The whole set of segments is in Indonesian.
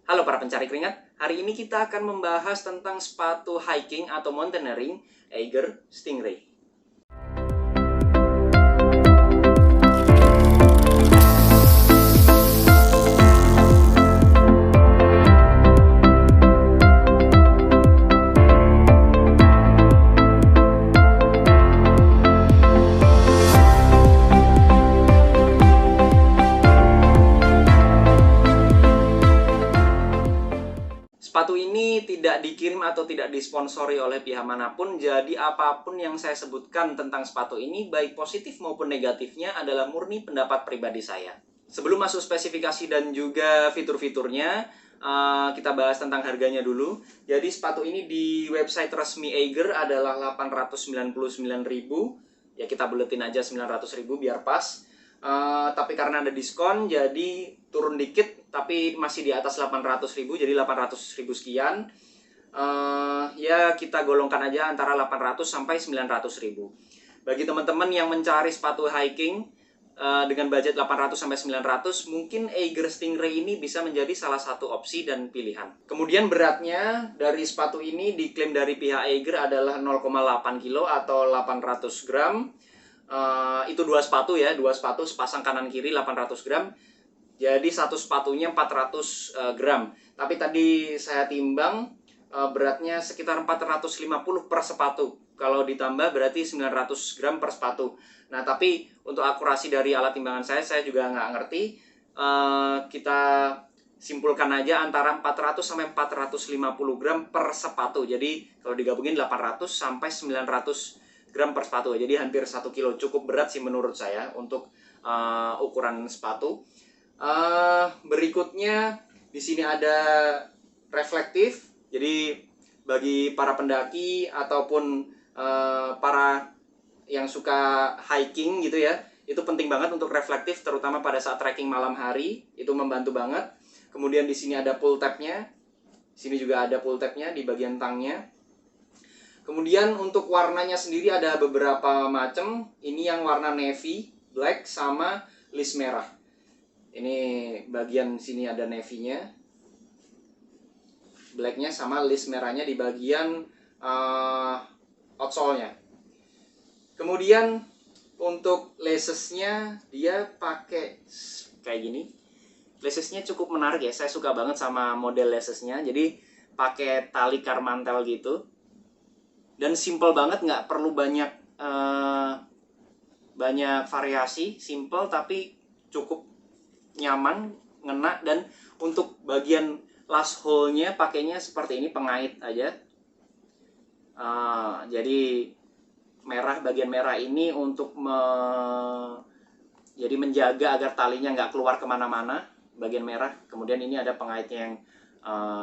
Halo para pencari keringat, hari ini kita akan membahas tentang sepatu hiking atau mountaineering Eiger Stingray. Sepatu ini tidak dikirim atau tidak disponsori oleh pihak manapun, jadi apapun yang saya sebutkan tentang sepatu ini, baik positif maupun negatifnya adalah murni pendapat pribadi saya. Sebelum masuk spesifikasi dan juga fitur-fiturnya, kita bahas tentang harganya dulu. Jadi sepatu ini di website resmi Eiger adalah 899.000. Ya kita buletin aja 900.000 biar pas. Tapi karena ada diskon jadi turun dikit, tapi masih di atas 800.000, jadi 800.000 sekian. Ya kita golongkan aja antara 800 sampai 900.000. Bagi teman-teman yang mencari sepatu hiking dengan budget 800 sampai 900, mungkin Eiger Stingray ini bisa menjadi salah satu opsi dan pilihan. Kemudian beratnya dari sepatu ini diklaim dari pihak Eiger adalah 0,8 kilo atau 800 gram. Itu dua sepatu ya, dua sepatu sepasang kanan kiri 800 gram. Jadi satu sepatunya 400 gram. Tapi tadi saya timbang beratnya sekitar 450 per sepatu. Kalau ditambah berarti 900 gram per sepatu. Nah tapi untuk akurasi dari alat timbangan saya juga nggak ngerti. Kita simpulkan aja antara 400 sampai 450 gram per sepatu. Jadi kalau digabungin 800 sampai 900 gram per sepatu. Jadi hampir 1 kilo, cukup berat sih menurut saya untuk ukuran sepatu. Berikutnya di sini ada reflektif. Jadi bagi para pendaki ataupun para yang suka hiking gitu ya, itu penting banget untuk reflektif, terutama pada saat trekking malam hari, itu membantu banget. Kemudian di sini ada pull tabnya. Sini juga ada pull tabnya di bagian tangnya. Kemudian untuk warnanya sendiri ada beberapa macam. Ini yang warna navy, black, sama list merah. Ini bagian sini ada navy-nya, black-nya, sama list merahnya di bagian outsole-nya. Kemudian untuk laces-nya dia pakai kayak gini. Laces-nya cukup menarik ya, saya suka banget sama model laces-nya. Jadi pakai tali karmantel gitu. Dan simple banget, nggak perlu banyak variasi, simple tapi cukup nyaman, ngena. Dan untuk bagian last hole-nya pakainya seperti ini, pengait aja. Jadi merah, bagian merah ini untuk jadi menjaga agar talinya nggak keluar kemana-mana, bagian merah. Kemudian ini ada pengaitnya yang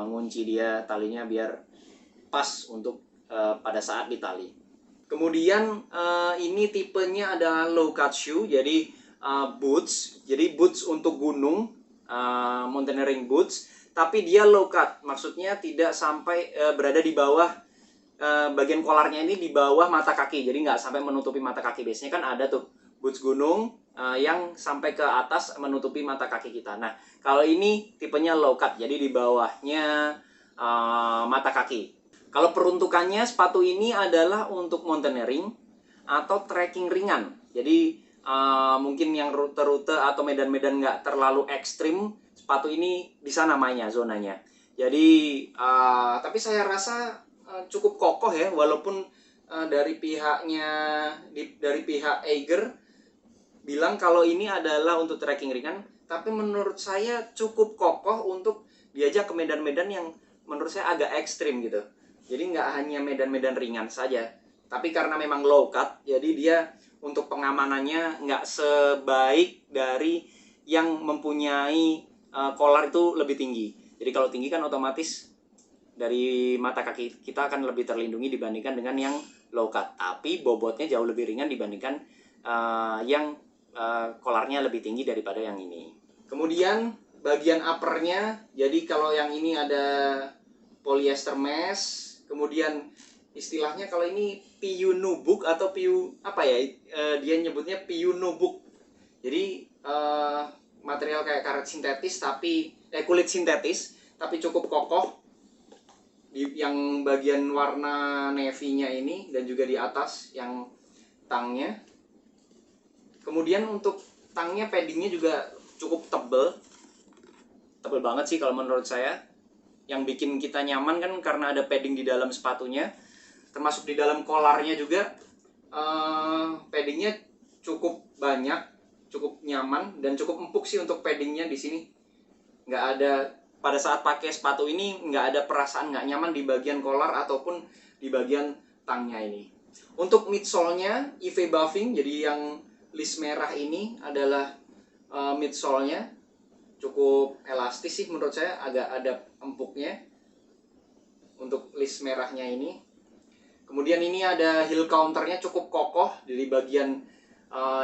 ngunci dia talinya biar pas untuk pada saat ditali. Kemudian ini tipenya adalah low cut shoe, jadi boots. Jadi boots untuk gunung, mountaineering boots, tapi dia low cut. Maksudnya tidak sampai berada di bawah, bagian kolarnya ini di bawah mata kaki. Jadi nggak sampai menutupi mata kaki. Biasanya kan ada tuh boots gunung yang sampai ke atas menutupi mata kaki kita. Nah kalau ini tipenya low cut, jadi di bawahnya mata kaki. Kalau peruntukannya, sepatu ini adalah untuk mountaineering atau trekking ringan. Jadi mungkin yang rute-rute atau medan-medan nggak terlalu ekstrim, sepatu ini bisa namanya zonanya. Jadi tapi saya rasa cukup kokoh ya, walaupun dari pihak Eiger bilang kalau ini adalah untuk trekking ringan, tapi menurut saya cukup kokoh untuk diajak ke medan-medan yang menurut saya agak ekstrim gitu. Jadi nggak hanya medan-medan ringan saja, tapi karena memang low cut, jadi dia untuk pengamanannya nggak sebaik dari yang mempunyai kolar itu lebih tinggi. Jadi kalau tinggi kan otomatis dari mata kaki kita akan lebih terlindungi dibandingkan dengan yang low cut. Tapi bobotnya jauh lebih ringan dibandingkan yang kolarnya lebih tinggi daripada yang ini. Kemudian bagian uppernya, jadi kalau yang ini ada polyester mesh. Kemudian istilahnya kalau ini PU nubuk atau PU apa ya, dia nyebutnya PU nubuk. Jadi material kayak karet sintetis tapi kulit sintetis tapi cukup kokoh di yang bagian warna navy-nya ini, dan juga di atas yang tangnya. Kemudian untuk tangnya, paddingnya juga cukup tebel banget sih kalau menurut saya. Yang bikin kita nyaman kan karena ada padding di dalam sepatunya, termasuk di dalam kolarnya juga. Paddingnya cukup banyak, cukup nyaman, dan cukup empuk sih untuk paddingnya di sini. Nggak ada, pada saat pakai sepatu ini nggak ada perasaan nggak nyaman di bagian kolar ataupun di bagian tangnya ini. Untuk midsole-nya IV Buffing, jadi yang list merah ini adalah midsole-nya cukup elastis sih menurut saya, agak ada empuknya untuk list merahnya ini. Kemudian ini ada heel counternya cukup kokoh dari bagian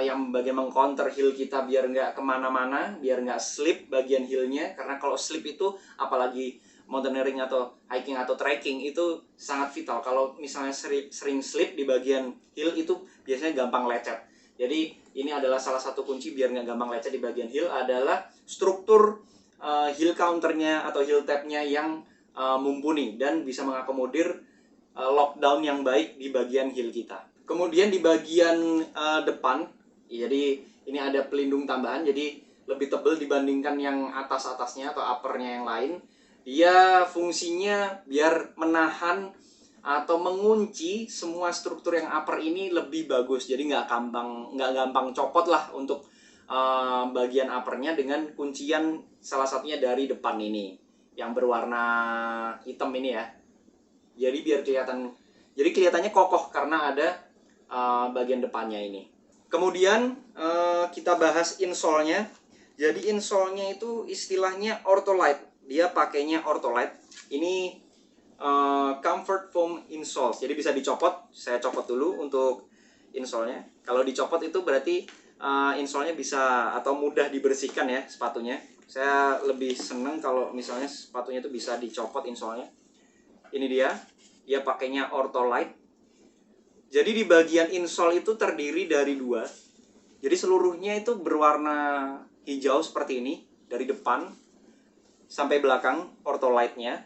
yang bagian mengcounter heel kita biar nggak kemana-mana, biar nggak slip bagian heelnya. Karena kalau slip itu, apalagi mountaineering atau hiking atau trekking, itu sangat vital. Kalau misalnya sering slip di bagian heel itu biasanya gampang lecet. Jadi ini adalah salah satu kunci biar nggak gampang lecet di bagian heel, adalah struktur heel counternya atau heel tabnya yang mumpuni dan bisa mengakomodir lockdown yang baik di bagian heel kita. Kemudian di bagian depan, jadi ini ada pelindung tambahan, jadi lebih tebal dibandingkan yang atas-atasnya atau uppernya yang lain. Dia fungsinya biar menahan atau mengunci semua struktur yang upper ini lebih bagus. Jadi nggak gampang copot lah untuk bagian uppernya dengan kuncian salah satunya dari depan ini yang berwarna hitam ini ya. Jadi biar kelihatannya kokoh karena ada bagian depannya ini. Kemudian kita bahas insole-nya. Jadi insole-nya itu istilahnya Ortholite. Dia pakainya Ortholite. Ini comfort foam insole. Jadi bisa dicopot. Saya copot dulu untuk insole-nya. Kalau dicopot itu berarti insole-nya bisa atau mudah dibersihkan ya sepatunya. Saya lebih seneng kalau misalnya sepatunya itu bisa dicopot insole-nya. Ini dia pakainya Ortholite. Jadi di bagian insole itu terdiri dari dua. Jadi seluruhnya itu berwarna hijau seperti ini, dari depan sampai belakang Ortholite-nya.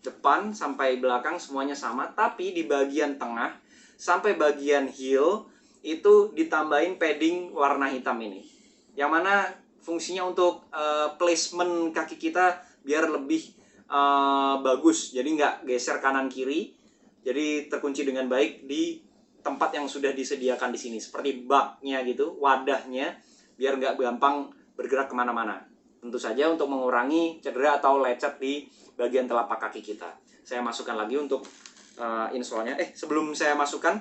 Depan sampai belakang semuanya sama, tapi di bagian tengah sampai bagian heel itu ditambahin padding warna hitam ini. Yang mana fungsinya untuk placement kaki kita biar lebih bagus. Jadi nggak geser kanan kiri. Jadi terkunci dengan baik di tempat yang sudah disediakan di sini, seperti baknya gitu, wadahnya, biar nggak gampang bergerak kemana-mana. Tentu saja untuk mengurangi cedera atau lecet di bagian telapak kaki kita. Saya masukkan lagi untuk insole-nya. Sebelum saya masukkan,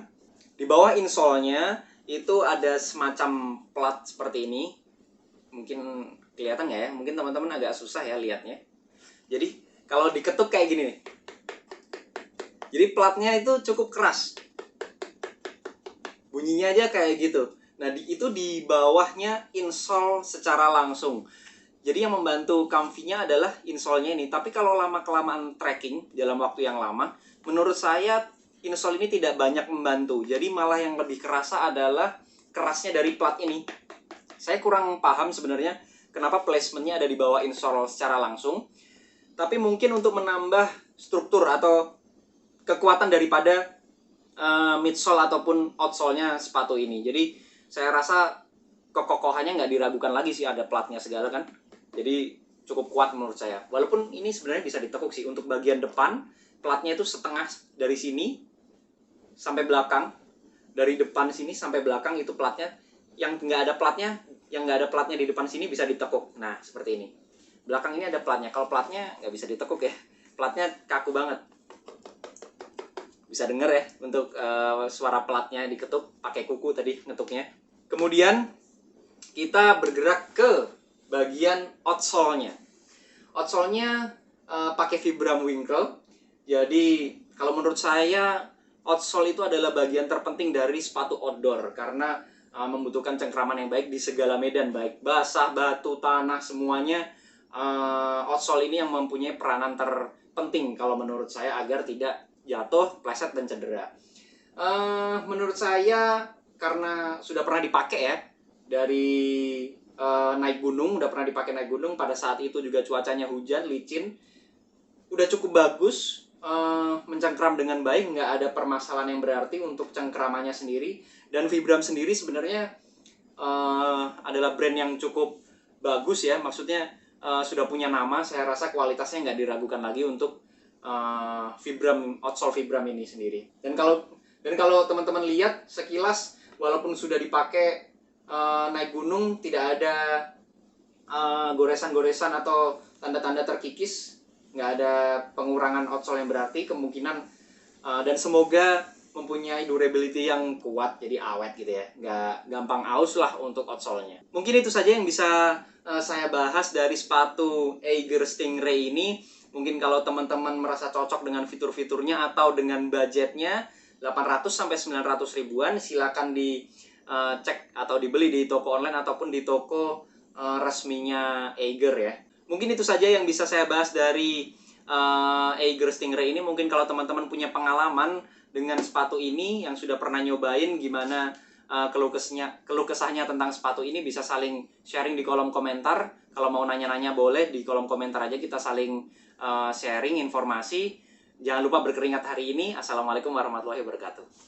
di bawah insole-nya itu ada semacam plat seperti ini. Mungkin kelihatan nggak ya? Mungkin teman-teman agak susah ya lihatnya. Jadi kalau diketuk kayak gini nih. Jadi platnya itu cukup keras. Bunyinya aja kayak gitu. Nah, itu di bawahnya insole secara langsung. Jadi yang membantu comfy-nya adalah insole-nya ini. Tapi kalau lama-kelamaan trekking dalam waktu yang lama, menurut saya insole ini tidak banyak membantu. Jadi malah yang lebih kerasa adalah kerasnya dari plat ini. Saya kurang paham sebenarnya kenapa placement-nya ada di bawah insole secara langsung. Tapi mungkin untuk menambah struktur atau kekuatan daripada midsole ataupun outsole-nya sepatu ini. Jadi saya rasa kekokohannya nggak diragukan lagi sih, ada platnya segala kan. Jadi cukup kuat menurut saya. Walaupun ini sebenarnya bisa ditekuk sih. Untuk bagian depan, platnya itu setengah dari sini sampai belakang. Dari depan sini sampai belakang itu platnya. Yang nggak ada platnya di depan sini bisa ditekuk. Nah, seperti ini. Belakang ini ada platnya. Kalau platnya nggak bisa ditekuk ya. Platnya kaku banget. Bisa denger ya untuk suara platnya diketuk pakai kuku tadi ngetuknya. Kemudian kita bergerak ke bagian outsole-nya. Outsole-nya pakai Vibram Winkle. Jadi kalau menurut saya outsole itu adalah bagian terpenting dari sepatu outdoor karena membutuhkan cengkraman yang baik di segala medan, baik basah, batu, tanah, semuanya. Outsole ini yang mempunyai peranan terpenting kalau menurut saya agar tidak jatuh, pleset, dan cedera. Menurut saya karena sudah pernah dipakai ya dari naik gunung, udah pernah dipakai naik gunung. Pada saat itu juga cuacanya hujan, licin. udah cukup bagus, mencengkram dengan baik, nggak ada permasalahan yang berarti untuk cengkramannya sendiri. Dan Vibram sendiri sebenarnya adalah brand yang cukup bagus ya, maksudnya sudah punya nama. Saya rasa kualitasnya nggak diragukan lagi untuk Vibram, outsole Vibram ini sendiri. Dan kalau teman-teman lihat sekilas, walaupun sudah dipakai naik gunung, tidak ada goresan-goresan atau tanda-tanda terkikis, nggak ada pengurangan outsole yang berarti. Kemungkinan dan semoga mempunyai durability yang kuat, jadi awet gitu ya, nggak gampang aus lah untuk outsole-nya. Mungkin itu saja yang bisa saya bahas dari sepatu Eiger Stingray ini. Mungkin kalau teman-teman merasa cocok dengan fitur-fiturnya atau dengan budgetnya 800 sampai 900 ribuan, silakan dicek atau dibeli di toko online ataupun di toko resminya Eiger ya. Mungkin itu saja yang bisa saya bahas dari Eiger Stingray ini. Mungkin kalau teman-teman punya pengalaman dengan sepatu ini, yang sudah pernah nyobain, gimana keluh kesahnya tentang sepatu ini, bisa saling sharing di kolom komentar. Kalau mau nanya-nanya boleh di kolom komentar aja, kita saling sharing informasi. Jangan lupa berkeringat hari ini. Assalamualaikum warahmatullahi wabarakatuh.